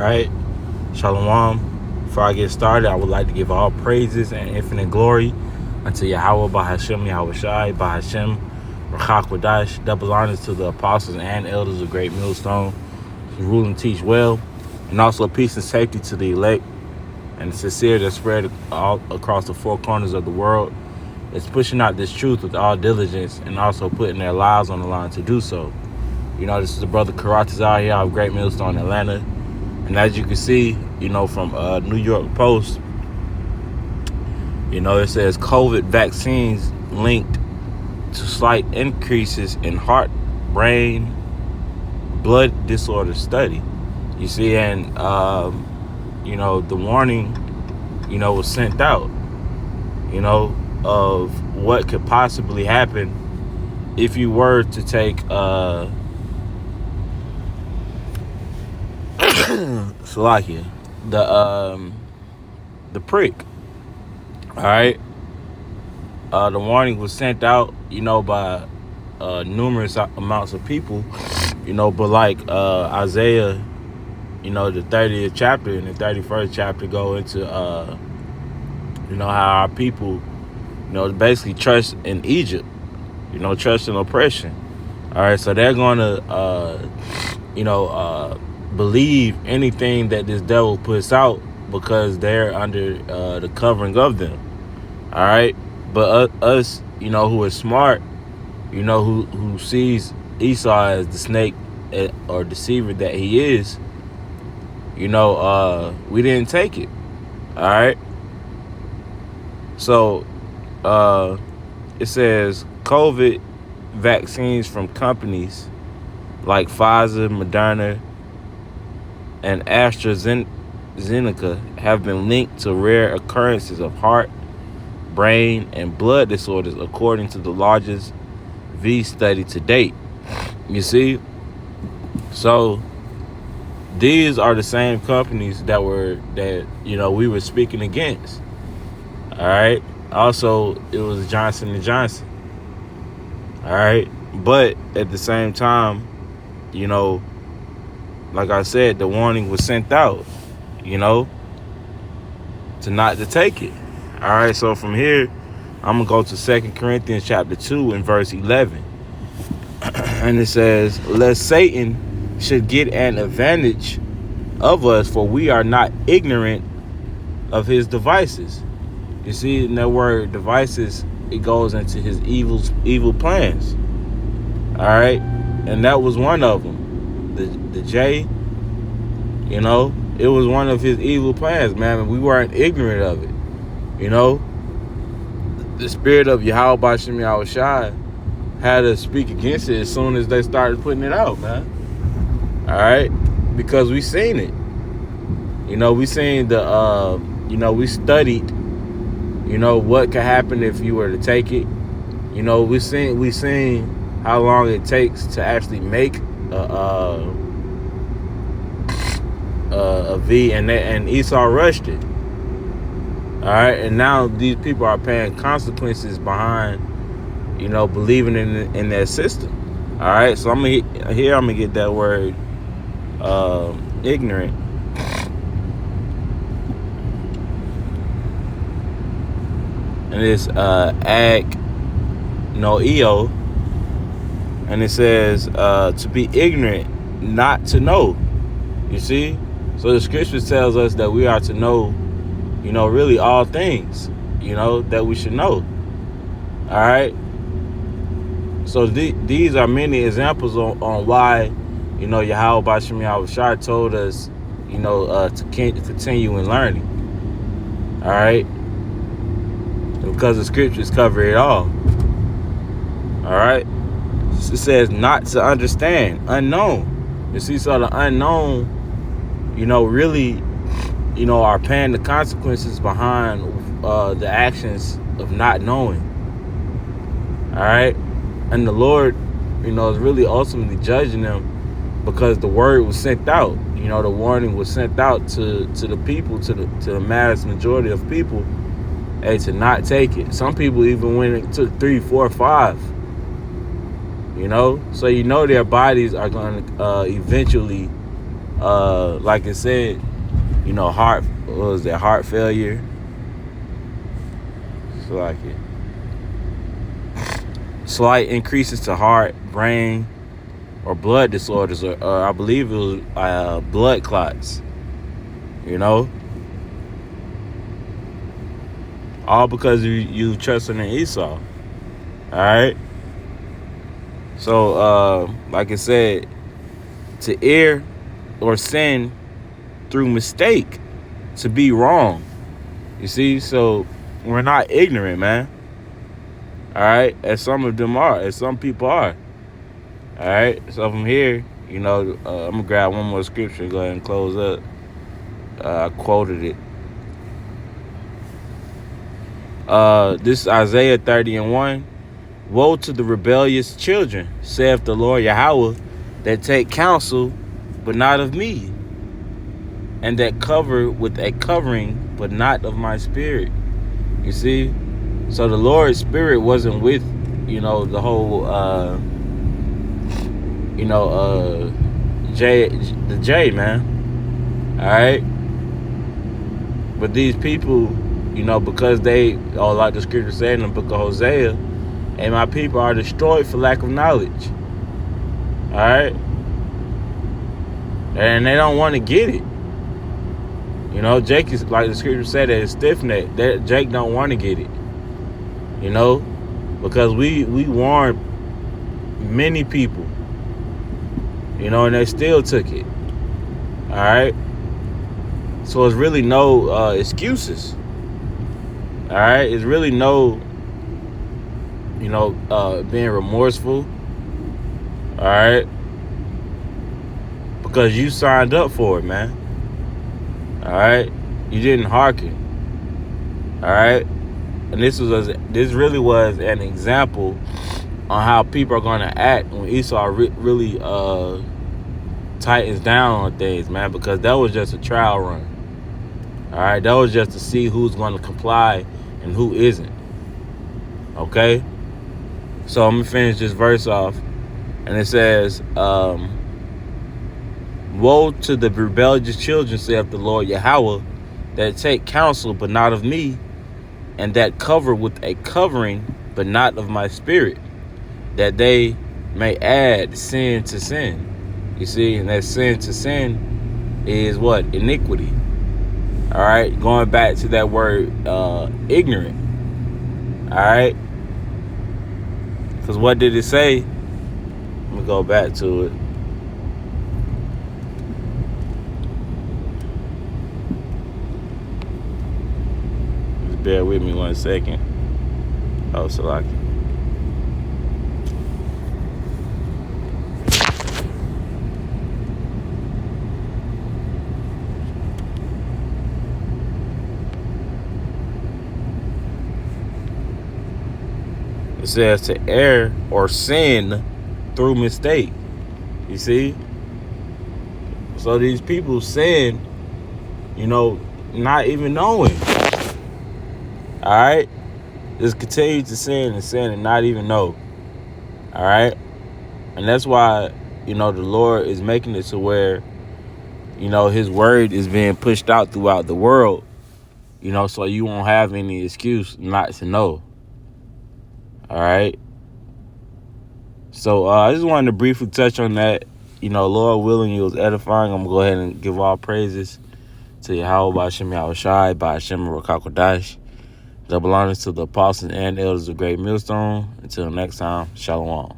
right. Shalom. Before I get started, I would like to give all praises and infinite glory unto Yahweh, Bahashem, Yahweh Shai, Bahashem, Rachak Wadash. Double honors to the apostles and elders of Great Millstone who rule and teach well, and also peace and safety to the elect and the sincere that spread all across the four corners of the world. It's pushing out this truth with all diligence and also putting their lives on the line to do so. This is the brother Karatazar here out of Great Millstone, Atlanta. And as you can see, from New York Post, it says COVID vaccines linked to slight increases in heart, brain, blood disorder study. You see, and, the warning, was sent out, of what could possibly happen if you were to take, Salakia, the prick. All right. The warning was sent out, by numerous amounts of people, but like Isaiah, the 30th chapter and the 31st chapter go into how our people, basically trust in Egypt, trust in oppression. All right, so they're gonna believe anything that this devil puts out because they're under the covering of them. All right, but us, who are smart, who sees Esau as the snake or deceiver that he is, we didn't take it. All right, so it says COVID vaccines from companies like Pfizer, Moderna, and AstraZeneca have been linked to rare occurrences of heart, brain, and blood disorders, according to the largest V study to date. You see? So these are the same companies that we were speaking against. All right. Also, it was Johnson & Johnson. All right. But at the same time, like I said, the warning was sent out, to not to take it. All right, so from here, I'm going to go to 2 Corinthians chapter 2 and verse 11. And it says, lest Satan should get an advantage of us, for we are not ignorant of his devices. You see, in that word devices, it goes into his evil plans. All right, and that was one of them. The J, it was one of his evil plans, man, and we weren't ignorant of it. The spirit of Yahweh Bashem Yahweh Shai had us speak against it as soon as they started putting it out, man. All right, because we seen it. We seen we studied, what could happen if you were to take it. We seen how long it takes to actually make a V, and Esau rushed it. All right, and now these people are paying consequences behind, believing in their system. All right, so I'm gonna get that word, ignorant. And it's agnoeo, and it says to be ignorant, not to know. You see, so the scriptures tells us that we are to know, really all things, that we should know. All right. So these are many examples on why, Yahweh Bashem Yahweh Shai told us, to continue in learning. All right. Because the scriptures cover it all. All right. It says not to understand, unknown. You see, so the unknown, really, are paying the consequences behind the actions of not knowing. All right. And the Lord, is really ultimately judging them because the word was sent out. The warning was sent out to the people, to the mass majority of people, to not take it. Some people even went and took 3, 4, 5. So their bodies are going to eventually, like it said, heart failure. So like it. Slight increases to heart, brain, or blood disorders, or I believe it was blood clots. All because you trusting in Esau. All right. So, like I said, to err or sin through mistake, to be wrong. You see, so we're not ignorant, man. All right, as some of them are, as some people are. All right, so from here, I'm gonna grab one more scripture and go ahead and close up. I quoted it. This is Isaiah 30:1. Woe to the rebellious children, saith the Lord Yahweh, that take counsel, but not of me, and that cover with a covering, but not of my spirit. You see? So the Lord's spirit wasn't with, the whole, the J, man. All right? But these people, because they, like the scripture said in the book of Hosea, and my people are destroyed for lack of knowledge. All right? And they don't want to get it. Jake is, like the scripture said, that is stiff-necked. Jake don't want to get it. Because we warned many people, and they still took it. All right? So it's really no excuses. All right? It's really no, being remorseful. All right? Because you signed up for it, man. All right? You didn't hearken. All right? And this really was an example on how people are going to act when Esau really tightens down on things, man, because that was just a trial run. All right? That was just to see who's going to comply and who isn't. Okay? So I'm going to finish this verse off. And it says, woe to the rebellious children, saith the Lord Yahweh, that take counsel, but not of me, and that cover with a covering, but not of my spirit, that they may add sin to sin. You see, and that sin to sin is what? Iniquity. All right? Going back to that word, ignorant. All right? Because what did it say? Let me go back to it. Just bear with me 1 second. Oh, Salaki. It says to err or sin through mistake. You see? So these people sin, not even knowing. All right? Just continue to sin and not even know. All right? And that's why, the Lord is making it to where, his word is being pushed out throughout the world, so you won't have any excuse not to know. All right? So I just wanted to briefly touch on that. Lord willing, it was edifying. I'm going to go ahead and give all praises to Yahweh by Hashem Yahushai, by Hashem Rakakodash. Double honors to the apostles and elders of Great Millstone. Until next time, Shalom.